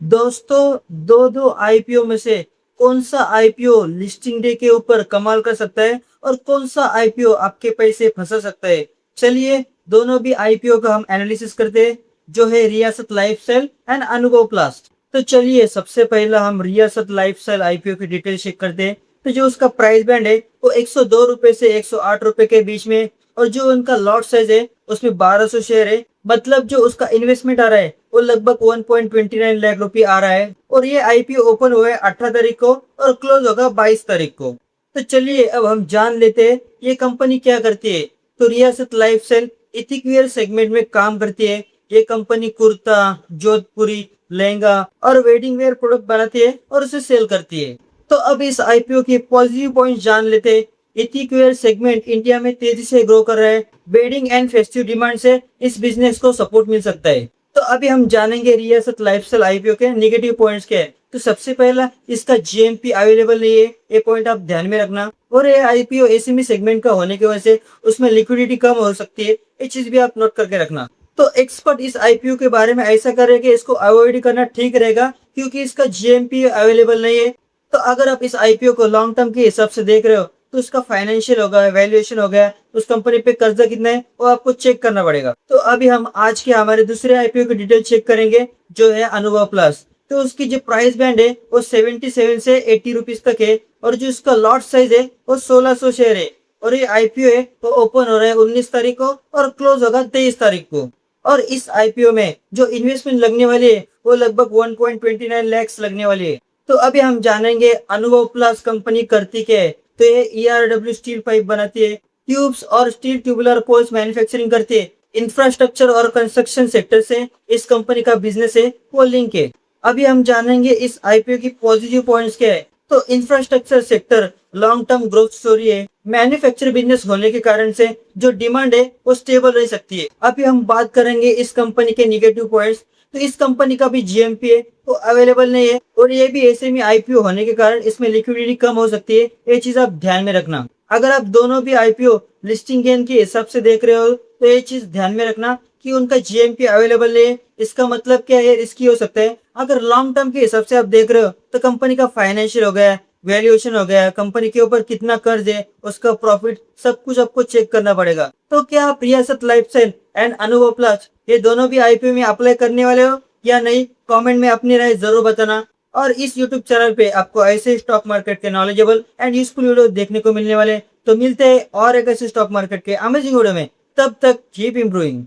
दोस्तों, दो दो आईपीओ में से कौन सा आईपीओ लिस्टिंग डे के ऊपर कमाल कर सकता है और कौन सा आईपीओ आपके पैसे फंसा सकता है। चलिए दोनों भी आईपीओ का हम एनालिसिस करते हैं, जो है रियासत लाइफस्टाइल एंड अनुभव प्लास्ट। तो चलिए सबसे पहला हम रियासत लाइफस्टाइल आईपीओ की डिटेल चेक करते हैं। तो जो उसका प्राइस बैंड है वो 102 रुपए से 108 रुपए के बीच में, और जो उनका लॉट साइज है उसमें 1200 शेयर है। मतलब जो उसका इन्वेस्टमेंट आ रहा है वो लगभग 1.29 लाख रुपए आ रहा है। और ये आईपीओ ओपन हुआ है 18 तारीख को और क्लोज होगा 22 तारीख को। तो चलिए अब हम जान लेते हैं ये कंपनी क्या करती है। तो रियासत लाइफस्टाइल एथिक वेयर सेगमेंट में काम करती है। ये कंपनी कुर्ता, जोधपुरी, लहंगा और वेडिंग वेयर प्रोडक्ट बनाती है और उसे सेल करती है। तो अब इस आईपीओ के पॉजिटिव पॉइंट जान लेते हैं। एथिक वेयर सेगमेंट इंडिया में तेजी से ग्रो कर रहा है। वेडिंग एंड फेस्टिव डिमांड से इस बिजनेस को सपोर्ट मिल सकता है। तो अभी हम जानेंगे रियासत लाइफस्टाइल आईपीओ के नेगेटिव पॉइंट्स क्या है। तो सबसे पहला, इसका जीएमपी अवेलेबल नहीं है। ये पॉइंट आप ध्यान में रखना। और ये आईपीओ एसएमई सेगमेंट का होने की वजह से उसमें लिक्विडिटी कम हो सकती है। ये चीज भी आप नोट करके रखना। तो एक्सपर्ट इस आईपीओ के बारे में ऐसा कर रहे हैं कि इसको अवॉइड करना ठीक रहेगा, क्योंकि इसका जीएमपी अवेलेबल नहीं है। तो अगर आप इस आईपीओ को लॉन्ग टर्म के हिसाब से देख रहे हो तो उसका फाइनेंशियल होगा, वैल्यूएशन हो गया, उस कंपनी पे कर्जा कितना है वो आपको चेक करना पड़ेगा। तो अभी हम आज के हमारे दूसरे आईपीओ की डिटेल चेक करेंगे, जो है अनुभव प्लस। तो उसकी जो प्राइस बैंड है वो 77 से 80 रुपीज तक है। और जो उसका लॉट साइज है वो 1600 शेयर है। और ये आईपीओ है वो ओपन हो रहा है 19 तारीख को और क्लोज होगा 23 तारीख को। और इस आईपीओ में जो इन्वेस्टमेंट लगने वाली है वो लगभग 1.29 लैक्स लगने वाली है। तो अभी हम जानेंगे अनुभव प्लस कंपनी करती क्या है। तो ये ईआरडब्ल्यू स्टील पाइप बनाती है, ट्यूब्स और स्टील ट्यूबुलर पोल्स मैन्युफैक्चरिंग करती है। इंफ्रास्ट्रक्चर और कंस्ट्रक्शन सेक्टर से इस कंपनी का बिजनेस है वो लिंक है। अभी हम जानेंगे इस आईपीओ की पॉजिटिव पॉइंट्स क्या है। तो infrastructure sector long term growth story है। मैन्युफैक्चर बिजनेस होने के कारण से जो डिमांड है वो स्टेबल रह सकती है। अभी हम बात करेंगे इस कंपनी के निगेटिव पॉइंट्स। तो इस कंपनी का भी जीएमपी है वो अवेलेबल नहीं है, और ये भी एसएमई आईपीओ होने के कारण इसमें लिक्विडिटी कम हो सकती है। ये चीज आप ध्यान में रखना। अगर आप दोनों भी आईपीओ लिस्टिंग गेन के हिसाब से देख रहे हो तो ये चीज ध्यान में रखना कि उनका जीएमपी अवेलेबल नहीं है। इसका मतलब क्या है, रिस्की हो सकता है। अगर लॉन्ग टर्म के हिसाब से आप देख रहे हो तो कंपनी का फाइनेंशियल हो गया, वैल्यूएशन हो गया, कंपनी के ऊपर कितना कर्ज है, उसका प्रॉफिट, सब कुछ आपको चेक करना पड़ेगा। तो क्या आप रियासत लाइफस्टाइल एंड अनुभव प्लस ये दोनों भी आईपीओ में अप्लाई करने वाले हो या नहीं? कमेंट में अपनी राय जरूर बताना। और इस यूट्यूब चैनल पे आपको ऐसे स्टॉक मार्केट के नॉलेजेबल एंड यूजफुल वीडियो देखने को मिलने वाले। तो मिलते हैं और एक ऐसे स्टॉक मार्केट के अमेजिंग वीडियो में। तब तक कीप इम्प्रूविंग।